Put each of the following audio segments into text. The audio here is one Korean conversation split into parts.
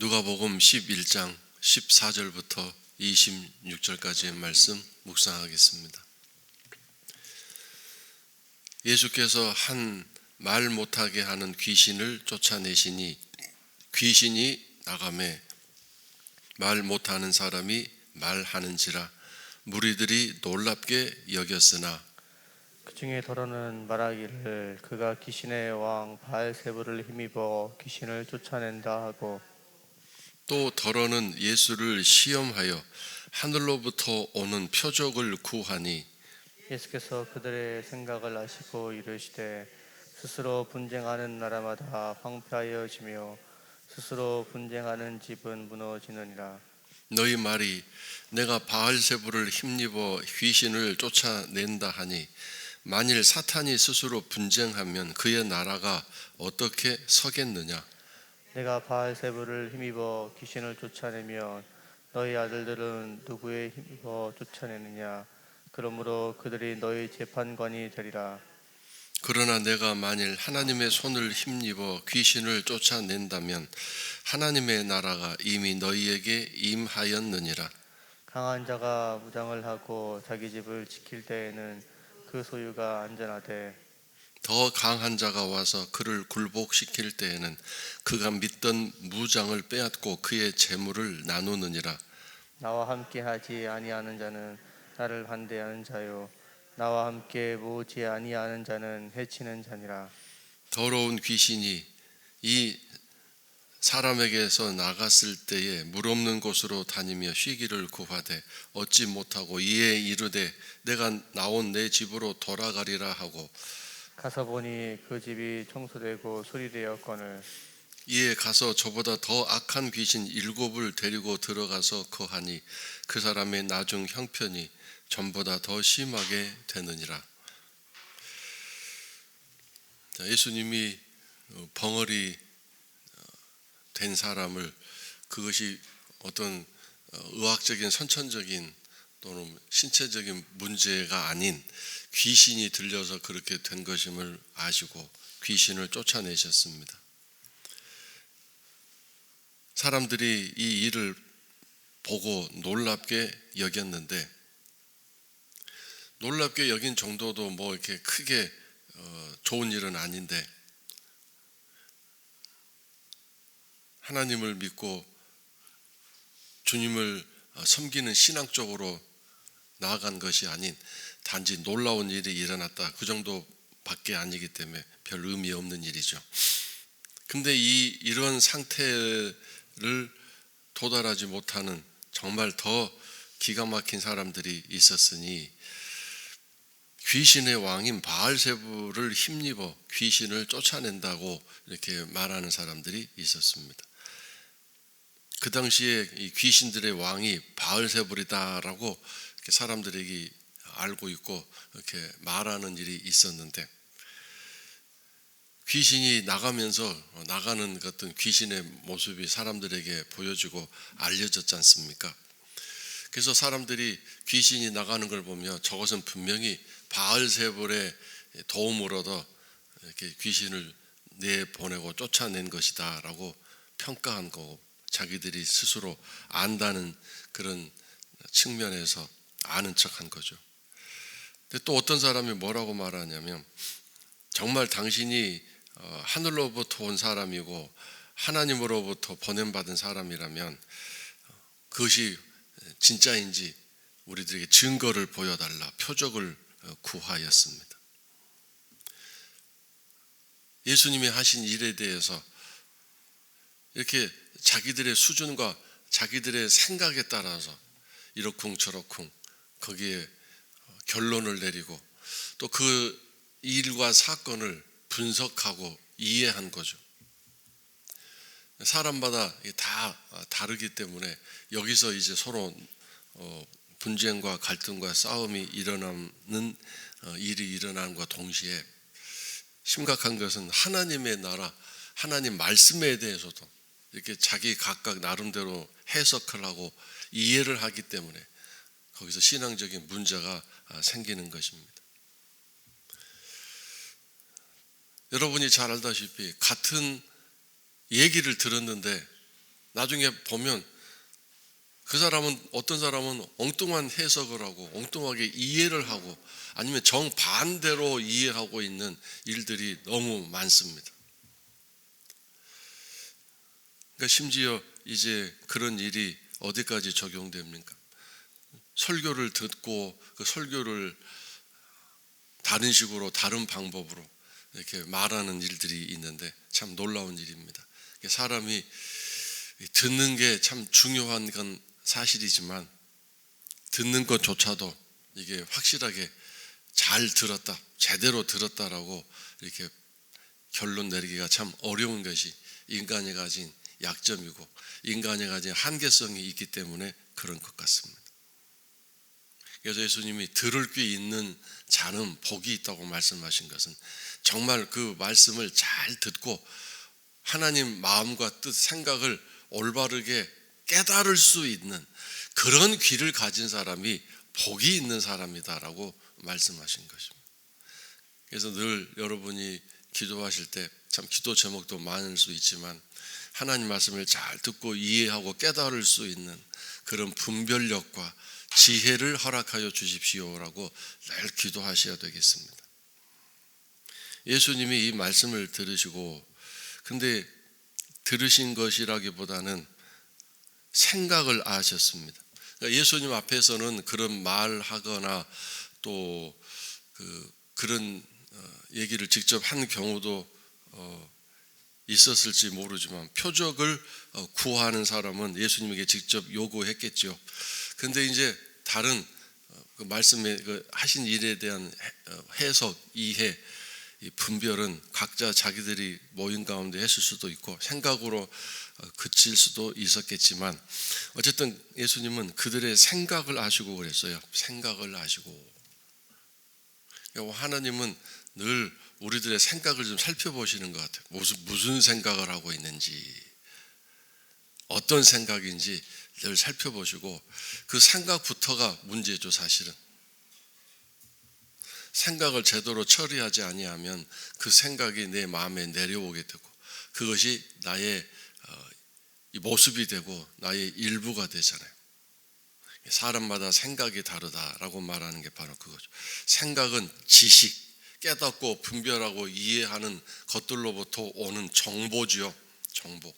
누가복음 11장 14절부터 26절까지의 말씀 묵상하겠습니다. 예수께서 한 말 못하게 하는 귀신을 쫓아내시니 귀신이 나가매 말 못하는 사람이 말하는지라 무리들이 놀랍게 여겼으나 그 중에 더러는 말하기를 그가 귀신의 왕 바알세불을 힘입어 귀신을 쫓아낸다 하고, 또 더러는 예수를 시험하여 하늘로부터 오는 표적을 구하니 예수께서 그들의 생각을 아시고 이르시되 스스로 분쟁하는 나라마다 황폐하여지며 스스로 분쟁하는 집은 무너지느니라. 너희 말이 내가 바알세불을 힘입어 귀신을 쫓아낸다 하니 만일 사탄이 스스로 분쟁하면 그의 나라가 어떻게 서겠느냐? 내가 바알세불을 힘입어 귀신을 쫓아내면 너희 아들들은 누구의 힘입어 쫓아내느냐? 그러므로 그들이 너희 재판관이 되리라. 그러나 내가 만일 하나님의 손을 힘입어 귀신을 쫓아낸다면 하나님의 나라가 이미 너희에게 임하였느니라. 강한 자가 무장을 하고 자기 집을 지킬 때에는 그 소유가 안전하되, 더 강한 자가 와서 그를 굴복시킬 때에는 그가 믿던 무장을 빼앗고 그의 재물을 나누느니라. 나와 함께 하지 아니하는 자는 나를 반대하는 자요 나와 함께 모으지 아니하는 자는 해치는 자니라. 더러운 귀신이 이 사람에게서 나갔을 때에 물 없는 곳으로 다니며 쉬기를 구하되 얻지 못하고 이에 이르되 내가 나온 내 집으로 돌아가리라 하고 가서 보니 그 집이 청소되고 수리되었거늘 이에 가서 저보다 더 악한 귀신 7을 데리고 들어가서 거하니 그 사람의 나중 형편이 전보다 더 심하게 되느니라. 예수님이 벙어리 된 사람을 그것이 어떤 의학적인 선천적인 또는 신체적인 문제가 아닌 귀신이 들려서 그렇게 된 것임을 아시고 귀신을 쫓아내셨습니다. 사람들이 이 일을 보고 놀랍게 여겼는데 놀랍게 여긴 정도도 뭐 이렇게 크게 좋은 일은 아닌데 하나님을 믿고 주님을 섬기는 신앙적으로 나아간 것이 아닌 단지 놀라운 일이 일어났다. 그 정도밖에 아니기 때문에 별 의미 없는 일이죠. 근데 이런 상태를 도달하지 못하는 정말 더 기가 막힌 사람들이 있었으니 귀신의 왕인 바알세불을 힘입어 귀신을 쫓아낸다고 이렇게 말하는 사람들이 있었습니다. 그 당시에 이 귀신들의 왕이 바알세불이다라고 사람들에게 알고 있고 이렇게 말하는 일이 있었는데 귀신이 나가는 어떤 귀신의 모습이 사람들에게 보여지고 알려졌지 않습니까? 그래서 사람들이 귀신이 나가는 걸 보면 저것은 분명히 바알세불의 도움을 얻어 이렇게 귀신을 내보내고 쫓아낸 것이다라고 평가한 거고 자기들이 스스로 안다는 그런 측면에서 아는 척한 거죠. 근데 또 어떤 사람이 뭐라고 말하냐면 정말 당신이 하늘로부터 온 사람이고 하나님으로부터 보냄받은 사람이라면 그것이 진짜인지 우리들에게 증거를 보여달라, 표적을 구하였습니다. 예수님이 하신 일에 대해서 이렇게 자기들의 수준과 자기들의 생각에 따라서 이러쿵저러쿵 거기에 결론을 내리고 또 그 일과 사건을 분석하고 이해한 거죠. 사람마다 다 다르기 때문에 여기서 이제 서로 분쟁과 갈등과 싸움이 일어나는 일이 일어나는과 동시에 심각한 것은 하나님의 나라, 하나님 말씀에 대해서도 이렇게 자기 각각 나름대로 해석을 하고 이해를 하기 때문에 거기서 신앙적인 문제가 생기는 것입니다. 여러분이 잘 알다시피 같은 얘기를 들었는데 나중에 보면 그 사람은, 어떤 사람은 엉뚱한 해석을 하고 엉뚱하게 이해를 하고 아니면 정반대로 이해하고 있는 일들이 너무 많습니다. 그러니까 심지어 이제 그런 일이 어디까지 적용됩니까? 설교를 듣고 그 설교를 다른 식으로 다른 방법으로 이렇게 말하는 일들이 있는데 참 놀라운 일입니다. 사람이 듣는 게 참 중요한 건 사실이지만 듣는 것조차도 이게 확실하게 잘 들었다, 제대로 들었다라고 이렇게 결론 내리기가 참 어려운 것이 인간이 가진 약점이고 인간이 가진 한계성이 있기 때문에 그런 것 같습니다. 그래서 예수님이 들을 귀 있는 자는 복이 있다고 말씀하신 것은 정말 그 말씀을 잘 듣고 하나님 마음과 뜻, 생각을 올바르게 깨달을 수 있는 그런 귀를 가진 사람이 복이 있는 사람이다라고 말씀하신 것입니다. 그래서 늘 여러분이 기도하실 때 참 기도 제목도 많을 수 있지만 하나님 말씀을 잘 듣고 이해하고 깨달을 수 있는 그런 분별력과 지혜를 허락하여 주십시오라고 늘 기도하셔야 되겠습니다. 예수님이 이 말씀을 들으시고 근데 들으신 것이라기보다는 생각을 하셨습니다. 그러니까 예수님 앞에서는 그런 말하거나 또 그런 얘기를 직접 한 경우도 있었을지 모르지만 표적을 구하는 사람은 예수님에게 직접 요구했겠죠. 근데 이제 다른 그 말씀에 하신 일에 대한 해석, 이해, 이 분별은 각자 자기들이 모인 가운데 했을 수도 있고 생각으로 그칠 수도 있었겠지만 어쨌든 예수님은 그들의 생각을 아시고 그랬어요. 생각을 아시고. 하나님은 늘 우리들의 생각을 좀 살펴보시는 것 같아요. 무슨 생각을 하고 있는지, 어떤 생각인지 늘 살펴보시고 그 생각부터가 문제죠. 사실은 생각을 제대로 처리하지 아니하면 그 생각이 내 마음에 내려오게 되고 그것이 나의 모습이 되고 나의 일부가 되잖아요. 사람마다 생각이 다르다라고 말하는 게 바로 그거죠. 생각은 지식, 깨닫고 분별하고 이해하는 것들로부터 오는 정보지요. 정보.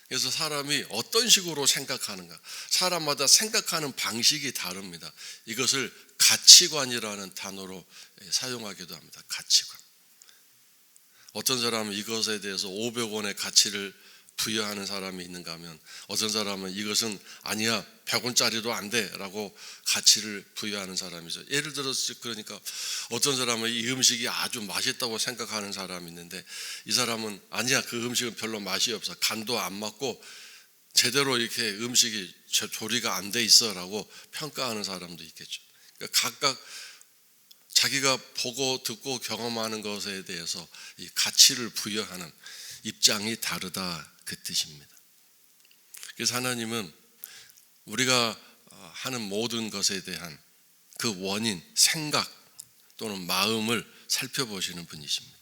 그래서 사람이 어떤 식으로 생각하는가, 사람마다 생각하는 방식이 다릅니다. 이것을 가치관이라는 단어로 사용하기도 합니다. 가치관. 어떤 사람은 이것에 대해서 500원의 가치를 부여하는 사람이 있는가 하면 어떤 사람은 이것은 아니야 100원짜리도 안 돼 라고 가치를 부여하는 사람이죠. 예를 들어서 그러니까 어떤 사람은 이 음식이 아주 맛있다고 생각하는 사람이 있는데 이 사람은 아니야 그 음식은 별로 맛이 없어, 간도 안 맞고 제대로 이렇게 음식이 조리가 안 돼 있어 라고 평가하는 사람도 있겠죠. 그러니까 각각 자기가 보고 듣고 경험하는 것에 대해서 이 가치를 부여하는 입장이 다르다 그 뜻입니다. 그래서 하나님은 우리가 하는 모든 것에 대한 그 원인, 생각 또는 마음을 살펴보시는 분이십니다.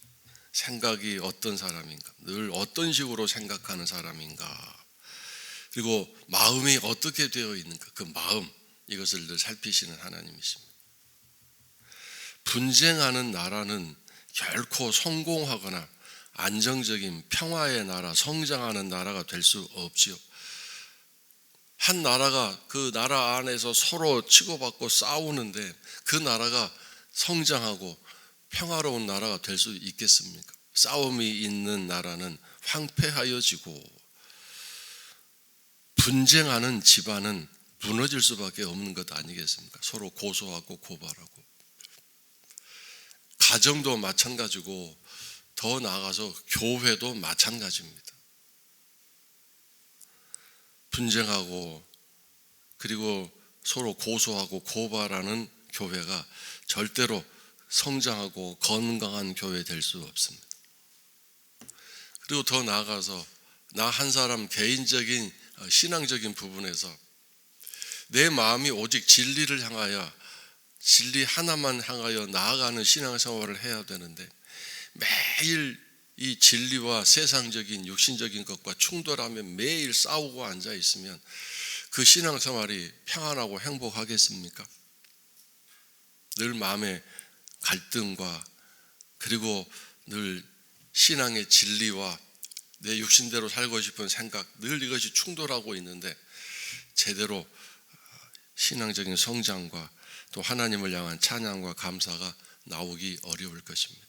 생각이 어떤 사람인가, 늘 어떤 식으로 생각하는 사람인가, 그리고 마음이 어떻게 되어 있는가, 그 마음, 이것을 늘 살피시는 하나님이십니다. 분쟁하는 나라는 결코 성공하거나 안정적인 평화의 나라, 성장하는 나라가 될 수 없지요. 한 나라가 그 나라 안에서 서로 치고받고 싸우는데 그 나라가 성장하고 평화로운 나라가 될 수 있겠습니까? 싸움이 있는 나라는 황폐하여지고 분쟁하는 집안은 무너질 수밖에 없는 것 아니겠습니까? 서로 고소하고 고발하고. 가정도 마찬가지고 더 나아가서 교회도 마찬가지입니다. 분쟁하고 그리고 서로 고소하고 고발하는 교회가 절대로 성장하고 건강한 교회 될 수 없습니다. 그리고 더 나아가서 나 한 사람 개인적인 신앙적인 부분에서 내 마음이 오직 진리를 향하여, 진리 하나만 향하여 나아가는 신앙생활을 해야 되는데 매일 이 진리와 세상적인 육신적인 것과 충돌하며 매일 싸우고 앉아 있으면 그 신앙생활이 평안하고 행복하겠습니까? 늘 마음의 갈등과 그리고 늘 신앙의 진리와 내 육신대로 살고 싶은 생각, 늘 이것이 충돌하고 있는데 제대로 신앙적인 성장과 또 하나님을 향한 찬양과 감사가 나오기 어려울 것입니다.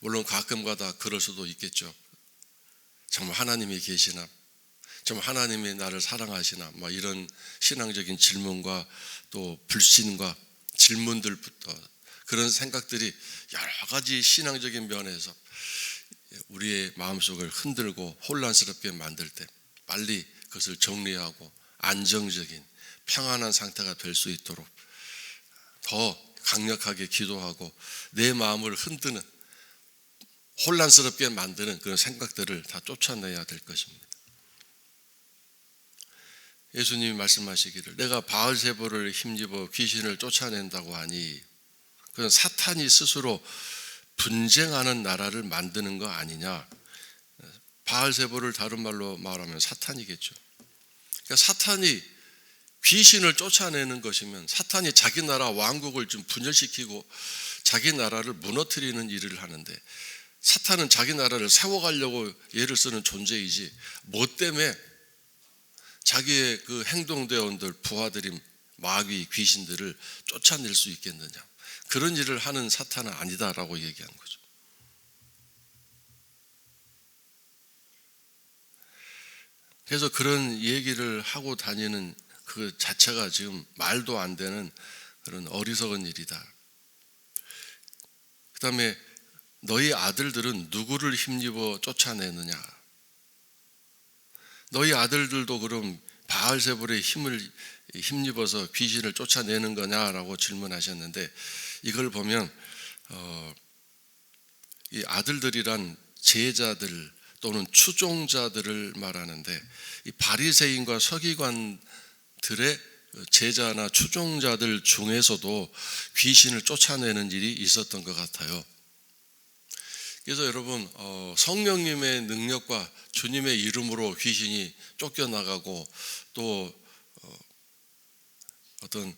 물론 가끔가다 그럴 수도 있겠죠. 정말 하나님이 계시나, 정말 하나님이 나를 사랑하시나, 이런 신앙적인 질문과 또 불신과 질문들부터 그런 생각들이 여러 가지 신앙적인 면에서 우리의 마음속을 흔들고 혼란스럽게 만들 때 빨리 그것을 정리하고 안정적인 평안한 상태가 될 수 있도록 더 강력하게 기도하고 내 마음을 흔드는 혼란스럽게 만드는 그런 생각들을 다 쫓아내야 될 것입니다. 예수님이 말씀하시기를 내가 바알세불을 힘입어 귀신을 쫓아낸다고 하니 그건 사탄이 스스로 분쟁하는 나라를 만드는 거 아니냐. 바알세불을 다른 말로 말하면 사탄이겠죠. 그러니까 사탄이 귀신을 쫓아내는 것이면 사탄이 자기 나라 왕국을 좀 분열시키고 자기 나라를 무너뜨리는 일을 하는데 사탄은 자기 나라를 세워가려고 애를 쓰는 존재이지 뭐 때문에 자기의 그 행동대원들, 부하들인 마귀, 귀신들을 쫓아낼 수 있겠느냐. 그런 일을 하는 사탄은 아니다라고 얘기한 거죠. 그래서 그런 얘기를 하고 다니는 그 자체가 지금 말도 안 되는 그런 어리석은 일이다. 그 다음에 너희 아들들은 누구를 힘입어 쫓아내느냐. 너희 아들들도 그럼 바알세불의 힘을 힘입어서 귀신을 쫓아내는 거냐라고 질문하셨는데 이걸 보면 이 아들들이란 제자들 또는 추종자들을 말하는데 이 바리새인과 서기관들의 제자나 추종자들 중에서도 귀신을 쫓아내는 일이 있었던 것 같아요. 그래서 여러분 성령님의 능력과 주님의 이름으로 귀신이 쫓겨나가고 또 어떤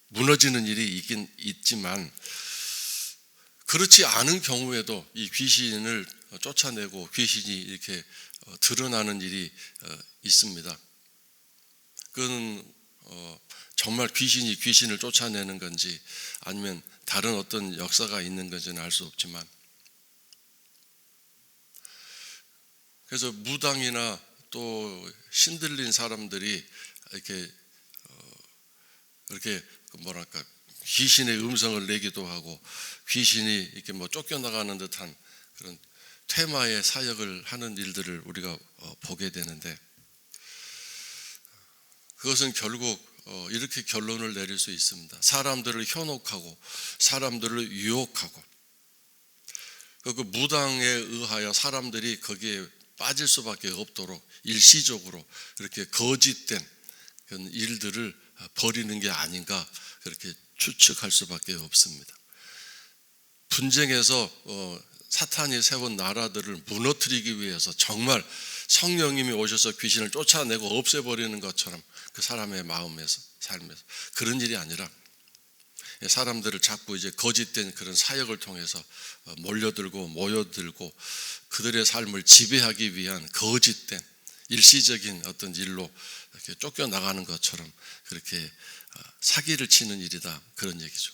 무너지는 일이 있긴 있지만 그렇지 않은 경우에도 이 귀신을 쫓아내고 귀신이 이렇게 드러나는 일이 있습니다. 그건 정말 귀신이 귀신을 쫓아내는 건지 아니면 다른 어떤 역사가 있는 건지는 알 수 없지만 그래서 무당이나 또 신들린 사람들이 이렇게 뭐랄까 귀신의 음성을 내기도 하고 귀신이 이렇게 쫓겨나가는 듯한 그런 퇴마의 사역을 하는 일들을 우리가 보게 되는데 그것은 결국 이렇게 결론을 내릴 수 있습니다. 사람들을 현혹하고 사람들을 유혹하고 그 무당에 의하여 사람들이 거기에 빠질 수밖에 없도록 일시적으로 그렇게 거짓된 그런 일들을 벌이는 게 아닌가 그렇게 추측할 수밖에 없습니다. 분쟁에서 사탄이 세운 나라들을 무너뜨리기 위해서 정말 성령님이 오셔서 귀신을 쫓아내고 없애버리는 것처럼 그 사람의 마음에서 삶에서 그런 일이 아니라 사람들을 자꾸 이제 거짓된 그런 사역을 통해서 몰려들고 모여들고 그들의 삶을 지배하기 위한 거짓된 일시적인 어떤 일로 이렇게 쫓겨나가는 것처럼 그렇게 사기를 치는 일이다 그런 얘기죠.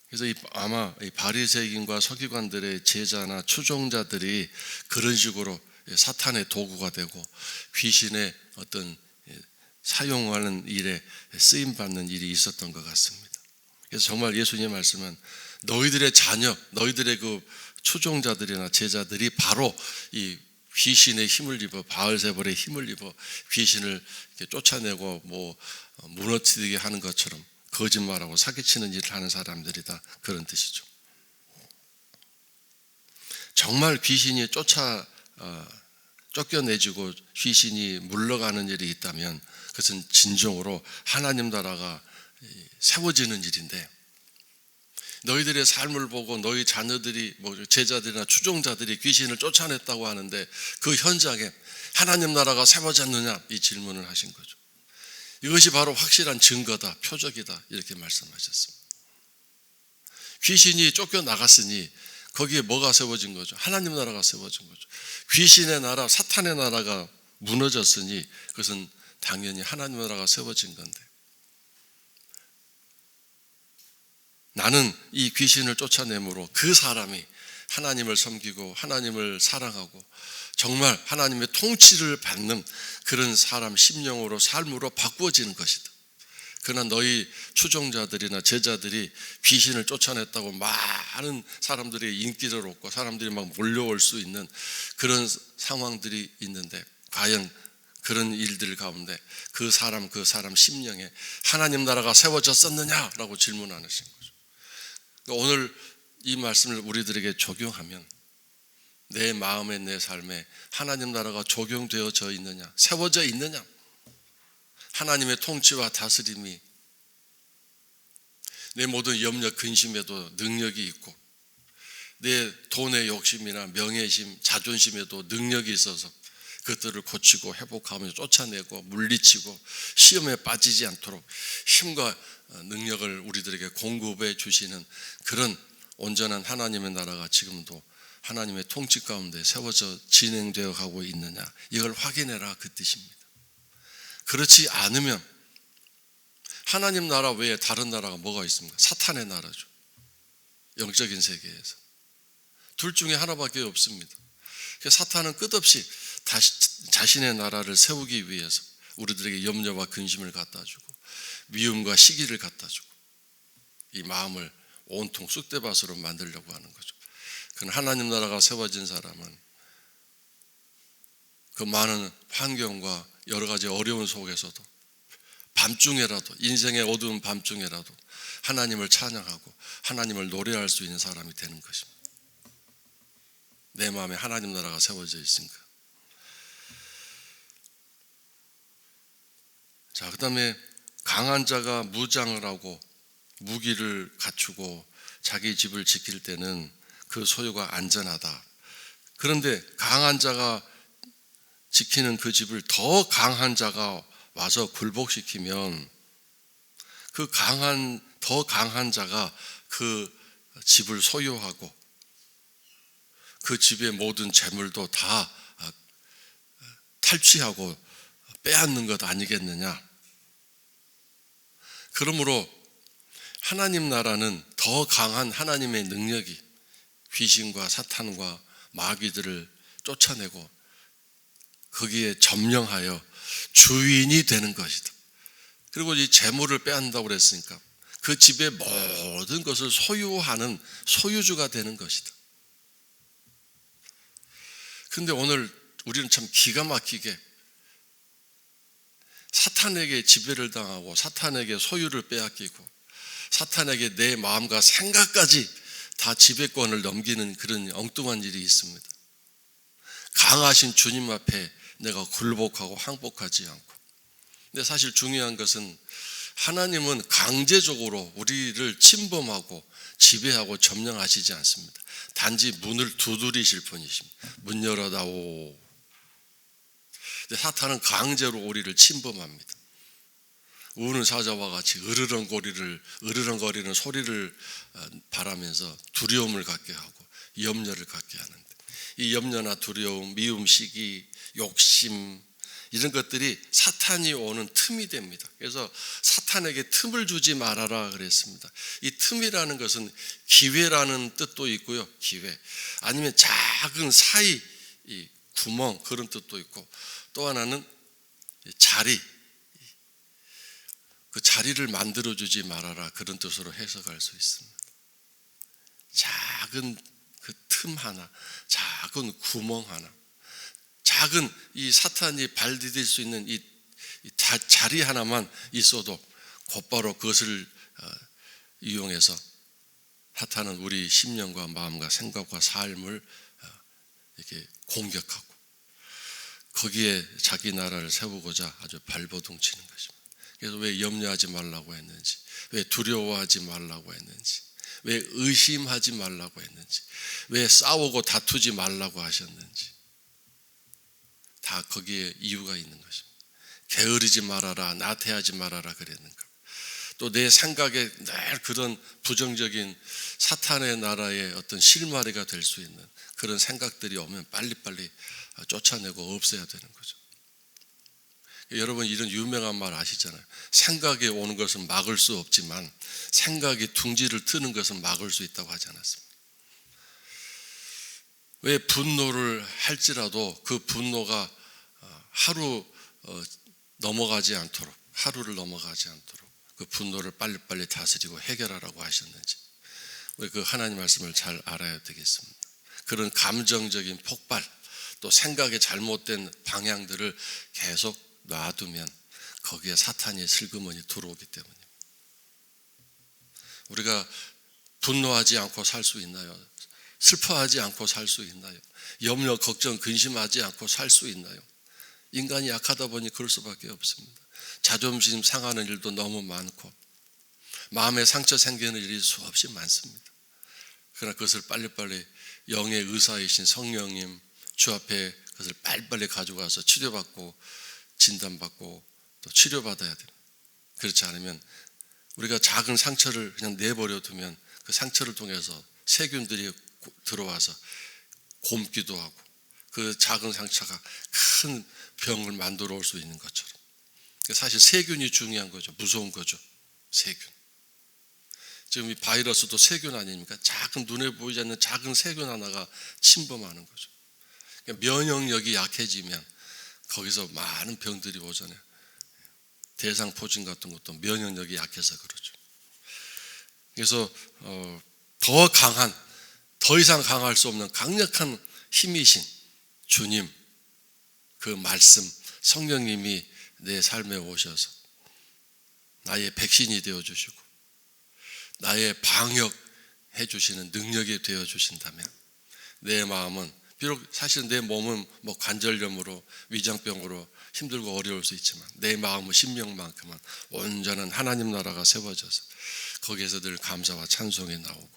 그래서 아마 바리새인과 서기관들의 제자나 추종자들이 그런 식으로 사탄의 도구가 되고 귀신의 어떤 사용하는 일에 쓰임받는 일이 있었던 것 같습니다. 그래서 정말 예수님의 말씀은 너희들의 자녀, 너희들의 그 추종자들이나 제자들이 바로 이 귀신의 힘을 입어 바알세불의 힘을 입어 귀신을 이렇게 쫓아내고 무너뜨리게 하는 것처럼 거짓말하고 사기치는 일을 하는 사람들이다 그런 뜻이죠. 정말 귀신이 쫓겨내지고 귀신이 물러가는 일이 있다면 그것은 진정으로 하나님 나라가 세워지는 일인데 너희들의 삶을 보고 너희 자녀들이 제자들이나 추종자들이 귀신을 쫓아냈다고 하는데 그 현장에 하나님 나라가 세워졌느냐 이 질문을 하신 거죠. 이것이 바로 확실한 증거다, 표적이다 이렇게 말씀하셨습니다. 귀신이 쫓겨나갔으니 거기에 뭐가 세워진 거죠? 하나님 나라가 세워진 거죠. 귀신의 나라, 사탄의 나라가 무너졌으니 그것은 당연히 하나님 나라가 세워진 건데, 나는 이 귀신을 쫓아내므로 그 사람이 하나님을 섬기고 하나님을 사랑하고 정말 하나님의 통치를 받는 그런 사람, 심령으로, 삶으로 바꾸어지는 것이다. 그러나 너희 추종자들이나 제자들이 귀신을 쫓아냈다고 많은 사람들이 인기를 얻고 사람들이 막 몰려올 수 있는 그런 상황들이 있는데, 과연 그런 일들 가운데 그 사람 심령에 하나님 나라가 세워졌었느냐라고 질문하는 것인 거죠. 그러니까 오늘 이 말씀을 우리들에게 적용하면 내 마음에, 내 삶에 하나님 나라가 적용되어져 있느냐, 세워져 있느냐, 하나님의 통치와 다스림이 내 모든 염려, 근심에도 능력이 있고, 내 돈의 욕심이나 명예심, 자존심에도 능력이 있어서 그것들을 고치고 회복하며 쫓아내고 물리치고 시험에 빠지지 않도록 힘과 능력을 우리들에게 공급해 주시는 그런 온전한 하나님의 나라가 지금도 하나님의 통치 가운데 세워져 진행되어 가고 있느냐, 이걸 확인해라 그 뜻입니다. 그렇지 않으면 하나님 나라 외에 다른 나라가 뭐가 있습니까? 사탄의 나라죠. 영적인 세계에서 둘 중에 하나밖에 없습니다. 사탄은 끝없이 자신의 나라를 세우기 위해서 우리들에게 염려와 근심을 갖다 주고 미움과 시기를 갖다 주고 이 마음을 온통 쑥대밭으로 만들려고 하는 거죠. 그러나 하나님 나라가 세워진 사람은 그 많은 환경과 여러 가지 어려운 속에서도 밤중에라도, 인생의 어두운 밤중에라도 하나님을 찬양하고 하나님을 노래할 수 있는 사람이 되는 것입니다. 내 마음에 하나님 나라가 세워져 있으니까. 자, 그 다음에 강한 자가 무장을 하고 무기를 갖추고 자기 집을 지킬 때는 그 소유가 안전하다. 그런데 강한 자가 지키는 그 집을 더 강한 자가 와서 굴복시키면 그 더 강한 자가 그 집을 소유하고 그 집의 모든 재물도 다 탈취하고 빼앗는 것 아니겠느냐. 그러므로 하나님 나라는 더 강한 하나님의 능력이 귀신과 사탄과 마귀들을 쫓아내고 거기에 점령하여 주인이 되는 것이다. 그리고 이 재물을 빼앗는다고 그랬으니까 그 집의 모든 것을 소유하는 소유주가 되는 것이다. 그런데 오늘 우리는 참 기가 막히게 사탄에게 지배를 당하고 사탄에게 소유를 빼앗기고 사탄에게 내 마음과 생각까지 다 지배권을 넘기는 그런 엉뚱한 일이 있습니다. 강하신 주님 앞에 내가 굴복하고 항복하지 않고. 근데 사실 중요한 것은 하나님은 강제적으로 우리를 침범하고 지배하고 점령하시지 않습니다. 단지 문을 두드리실 뿐이십니다. 문 열어다오. 근데 사탄은 강제로 우리를 침범합니다. 우는 사자와 같이 으르렁거리는 소리를 바라면서 두려움을 갖게 하고 염려를 갖게 하는데, 이 염려나 두려움, 미움, 시기, 욕심 이런 것들이 사탄이 오는 틈이 됩니다. 그래서 사탄에게 틈을 주지 말아라 그랬습니다. 이 틈이라는 것은 기회라는 뜻도 있고요. 기회. 아니면 작은 사이, 이 구멍 그런 뜻도 있고, 또 하나는 자리. 그 자리를 만들어주지 말아라 그런 뜻으로 해석할 수 있습니다. 작은 그 틈 하나, 작은 구멍 하나, 작은 이 사탄이 발 디딜 수 있는 이 자리 하나만 있어도 곧바로 그것을 이용해서 사탄은 우리 심령과 마음과 생각과 삶을 이렇게 공격하고 거기에 자기 나라를 세우고자 아주 발버둥 치는 것입니다. 그래서 왜 염려하지 말라고 했는지, 왜 두려워하지 말라고 했는지, 왜 의심하지 말라고 했는지, 왜 싸우고 다투지 말라고 하셨는지, 다 거기에 이유가 있는 것입니다. 게으르지 말아라, 나태하지 말아라 그랬는가. 또 내 생각에 늘 그런 부정적인 사탄의 나라의 어떤 실마리가 될 수 있는 그런 생각들이 오면 빨리빨리 쫓아내고 없애야 되는 거죠. 여러분, 이런 유명한 말 아시잖아요. 생각이 오는 것은 막을 수 없지만 생각이 둥지를 트는 것은 막을 수 있다고 하지 않았습니까? 왜 분노를 할지라도 그 분노가 하루를 넘어가지 않도록 그 분노를 빨리빨리 다스리고 해결하라고 하셨는지, 왜 그 하나님 말씀을 잘 알아야 되겠습니다. 그런 감정적인 폭발, 또 생각의 잘못된 방향들을 계속 놔두면 거기에 사탄이 슬그머니 들어오기 때문입니다. 우리가 분노하지 않고 살 수 있나요? 슬퍼하지 않고 살 수 있나요? 염려, 걱정, 근심하지 않고 살 수 있나요? 인간이 약하다 보니 그럴 수밖에 없습니다. 자존심 상하는 일도 너무 많고 마음에 상처 생기는 일이 수없이 많습니다. 그러나 그것을 빨리빨리 영의 의사이신 성령님 주 앞에 그것을 빨리빨리 가져가서 치료받고 진단받고 또 치료받아야 됩니다. 그렇지 않으면 우리가 작은 상처를 그냥 내버려 두면 그 상처를 통해서 세균들이 들어와서 곪기도 하고 그 작은 상처가 큰 병을 만들어 올 수 있는 것처럼, 사실 세균이 중요한 거죠. 무서운 거죠. 세균. 지금 이 바이러스도 세균 아닙니까? 작은 눈에 보이지 않는 작은 세균 하나가 침범하는 거죠. 그러니까 면역력이 약해지면 거기서 많은 병들이 오잖아요. 대상포진 같은 것도 면역력이 약해서 그렇죠. 그래서 더 이상 강할 수 없는 강력한 힘이신 주님, 그 말씀, 성령님이 내 삶에 오셔서 나의 백신이 되어주시고 나의 방역해 주시는 능력이 되어주신다면 내 마음은, 비록 사실 내 몸은 뭐 관절염으로 위장병으로 힘들고 어려울 수 있지만 내 마음의 심령만큼은 온전한 하나님 나라가 세워져서 거기에서 늘 감사와 찬송이 나오고,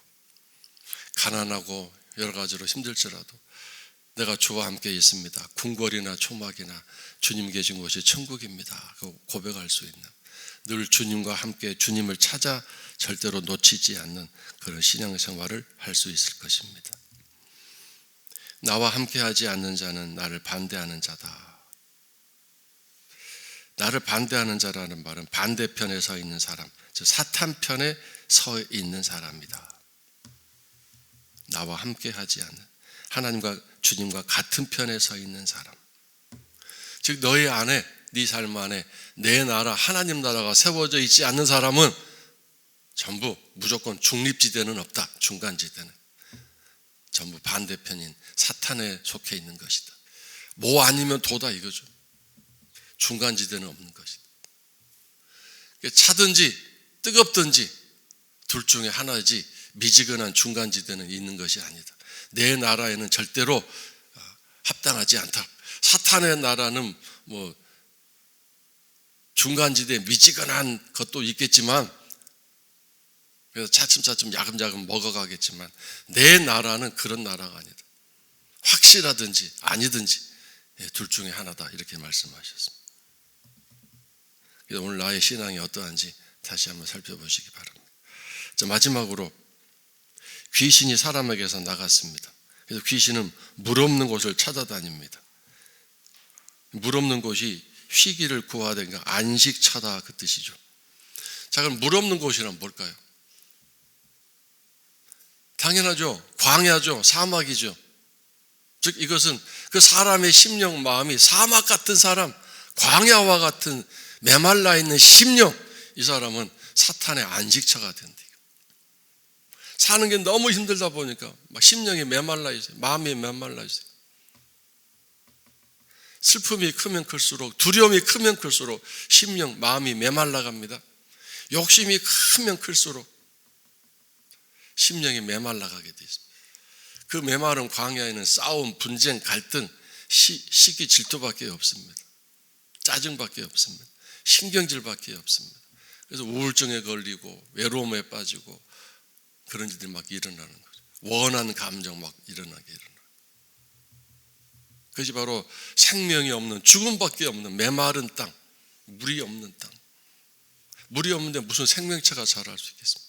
가난하고 여러 가지로 힘들지라도 내가 주와 함께 있습니다, 궁궐이나 초막이나 주님 계신 곳이 천국입니다 고백할 수 있는, 늘 주님과 함께 주님을 찾아 절대로 놓치지 않는 그런 신앙생활을 할 수 있을 것입니다. 나와 함께하지 않는 자는 나를 반대하는 자다. 나를 반대하는 자라는 말은 반대편에 서 있는 사람, 즉 사탄 편에 서 있는 사람이다. 나와 함께하지 않는, 하나님과 주님과 같은 편에 서 있는 사람, 즉 너희 안에, 네 삶 안에 내 나라, 하나님 나라가 세워져 있지 않는 사람은 전부 무조건 중립지대는 없다. 중간지대는 전부 반대편인 사탄에 속해 있는 것이다. 뭐 아니면 도다 이거죠. 중간지대는 없는 것이다. 차든지 뜨겁든지 둘 중에 하나지 미지근한 중간지대는 있는 것이 아니다. 내 나라에는 절대로 합당하지 않다. 사탄의 나라는 뭐 중간지대 미지근한 것도 있겠지만, 그래서 차츰차츰 야금야금 먹어가겠지만 내 나라는 그런 나라가 아니다. 확실하든지 아니든지 둘 중에 하나다, 이렇게 말씀하셨습니다. 그래서 오늘 나의 신앙이 어떠한지 다시 한번 살펴보시기 바랍니다. 자, 마지막으로 귀신이 사람에게서 나갔습니다. 그래서 귀신은 물 없는 곳을 찾아다닙니다. 물 없는 곳이 쉬기를 구하다니까 안식처다 그 뜻이죠. 자, 그럼 물 없는 곳이란 뭘까요? 당연하죠. 광야죠. 사막이죠. 즉 이것은 그 사람의 심령 마음이 사막 같은 사람, 광야와 같은 메말라 있는 심령, 이 사람은 사탄의 안식처가 된다. 사는 게 너무 힘들다 보니까 막 심령이 메말라 있어요. 마음이 메말라 있어요. 슬픔이 크면 클수록, 두려움이 크면 클수록 심령, 마음이 메말라 갑니다. 욕심이 크면 클수록 심령이 메말라 가게 되어 있습니다. 그 메마른 광야에는 싸움, 분쟁, 갈등, 시기, 질투밖에 없습니다. 짜증밖에 없습니다. 신경질밖에 없습니다. 그래서 우울증에 걸리고 외로움에 빠지고 그런 일들이 막 일어나는 거죠. 원한 감정 막 일어나. 그것이 바로 생명이 없는, 죽음밖에 없는 메마른 땅, 물이 없는 땅. 물이 없는데 무슨 생명체가 자랄 수 있겠습니까?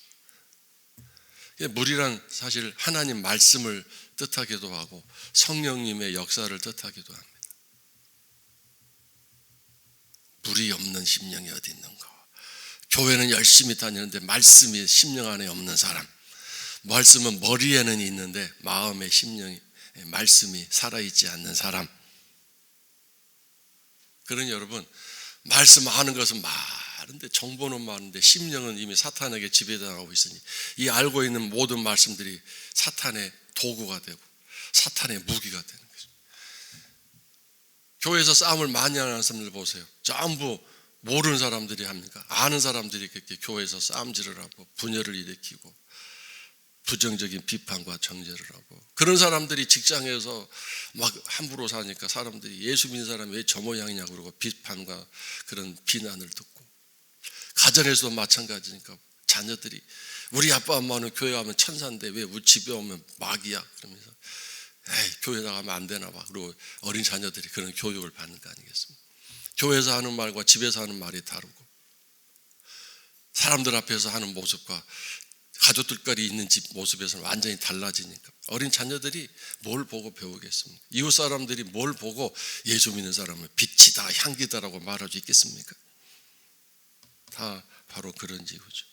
물이란 사실 하나님 말씀을 뜻하기도 하고 성령님의 역사를 뜻하기도 합니다. 물이 없는 심령이 어디 있는가? 교회는 열심히 다니는데 말씀이 심령 안에 없는 사람, 말씀은 머리에는 있는데 마음의 심령이, 말씀이 살아있지 않는 사람. 그러니 여러분, 말씀 아는 것은 많은데, 정보는 많은데 심령은 이미 사탄에게 지배당하고 있으니 이 알고 있는 모든 말씀들이 사탄의 도구가 되고 사탄의 무기가 되는 거죠. 교회에서 싸움을 많이 하는 사람들 보세요. 전부 모르는 사람들이 합니까? 아는 사람들이 그렇게 교회에서 싸움질을 하고 분열을 일으키고 부정적인 비판과 정죄를 하고, 그런 사람들이 직장에서 막 함부로 사니까 사람들이 예수 믿는 사람이 왜 저 모양이냐고 그러고 비판과 그런 비난을 듣고, 가정에서도 마찬가지니까 자녀들이 우리 아빠 엄마는 교회 가면 천사인데 왜 우리 집에 오면 마귀야 그러면서 에이 교회 나가면 안 되나 봐. 그리고 어린 자녀들이 그런 교육을 받는 거 아니겠습니까? 교회에서 하는 말과 집에서 하는 말이 다르고, 사람들 앞에서 하는 모습과 가족들끼리 있는 집 모습에서는 완전히 달라지니까 어린 자녀들이 뭘 보고 배우겠습니까? 이웃 사람들이 뭘 보고 예수 믿는 사람은 빛이다 향기다라고 말할 수 있겠습니까? 다 바로 그런 이유죠.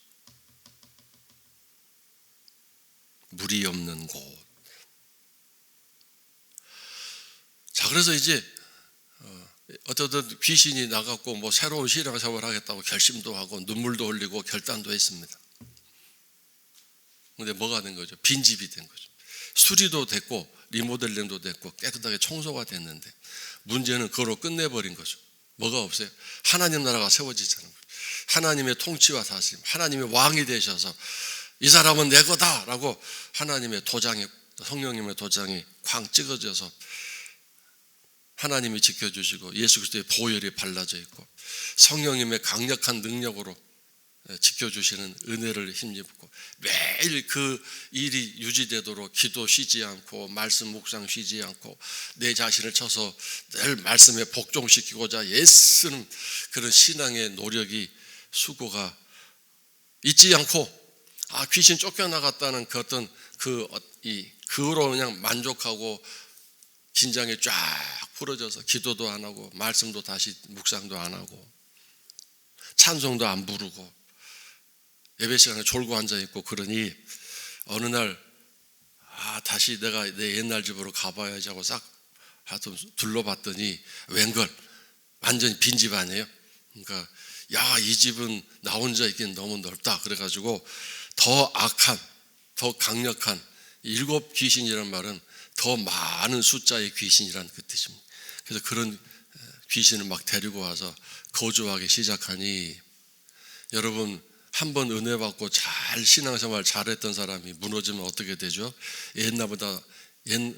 물이 없는 곳. 자, 그래서 이제 어떤 귀신이 나갔고 뭐 새로운 신앙생활을 하겠다고 결심도 하고 눈물도 흘리고 결단도 했습니다. 근데 뭐가 된 거죠? 빈집이 된 거죠. 수리도 됐고 리모델링도 됐고 깨끗하게 청소가 됐는데 문제는 그거로 끝내버린 거죠. 뭐가 없어요? 하나님 나라가 세워지지 않은 거죠. 하나님의 통치와 다스림, 하나님의 왕이 되셔서 이 사람은 내 거다라고 하나님의 도장이, 성령님의 도장이 쾅 찍어져서 하나님이 지켜주시고 예수 그리스도의 보혈이 발라져 있고 성령님의 강력한 능력으로 지켜주시는 은혜를 힘입고 매일 그 일이 유지되도록 기도 쉬지 않고 말씀 묵상 쉬지 않고 내 자신을 쳐서 늘 말씀에 복종시키고자 애쓰는 그런 신앙의 노력이, 수고가 잊지 않고, 귀신 쫓겨나갔다는 그 어떤 그거로 그냥 만족하고 긴장이 쫙 풀어져서 기도도 안 하고 말씀도 다시 묵상도 안 하고 찬송도 안 부르고 예배 시간에 졸고 앉아있고, 그러니 어느 날 다시 내가 내 옛날 집으로 가봐야지 하고 싹 하여튼 둘러봤더니 웬걸 완전히 빈집 아니에요. 그러니까 이 집은 나 혼자 있기는 너무 넓다. 그래가지고 더 악한, 더 강력한 7 귀신이라는 말은 더 많은 숫자의 귀신이라는 그 뜻입니다. 그래서 그런 귀신을 막 데리고 와서 거주하기 시작하니, 여러분 한번 은혜 받고 잘 신앙생활 잘했던 사람이 무너지면 어떻게 되죠? 옛날보다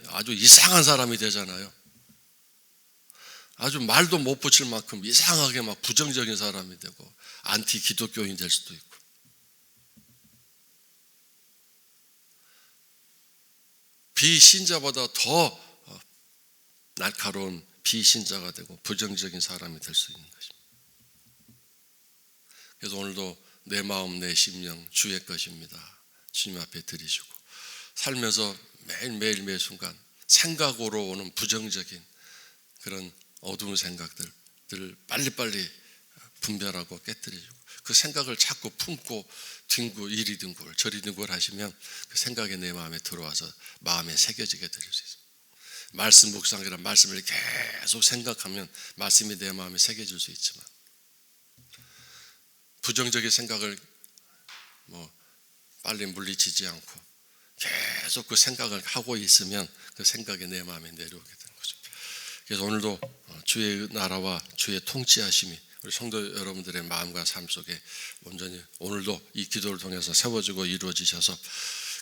아주 이상한 사람이 되잖아요. 아주 말도 못 붙일 만큼 이상하게 막 부정적인 사람이 되고 안티 기독교인이 될 수도 있고. 비신자보다 더 날카로운 비신자가 되고 부정적인 사람이 될 수 있는 것입니다. 그래서 오늘도 내 마음 내 심령 주의 것입니다. 주님 앞에 드리시고 살면서 매일매일 매 순간 생각으로 오는 부정적인 그런 어두운 생각들을 빨리빨리 분별하고 깨뜨리고, 그 생각을 자꾸 품고 뒹굴 이리 뒹굴 저리 뒹굴 하시면 그 생각이 내 마음에 들어와서 마음에 새겨지게 될 수 있습니다. 말씀 묵상이란 말씀을 계속 생각하면 말씀이 내 마음에 새겨질 수 있지만, 부정적인 생각을 빨리 물리치지 않고 계속 그 생각을 하고 있으면 그 생각이 내 마음에 내려오게 되는 거죠. 그래서 오늘도 주의 나라와 주의 통치하심이 우리 성도 여러분들의 마음과 삶 속에 온전히 오늘도 이 기도를 통해서 세워지고 이루어지셔서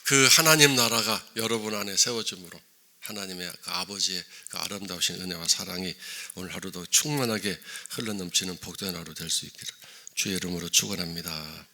그 하나님 나라가 여러분 안에 세워짐으로 하나님의 그 아버지의 그 아름다우신 은혜와 사랑이 오늘 하루도 충만하게 흘러넘치는 복된 하루 될 수 있기를 주의 이름으로 축원합니다.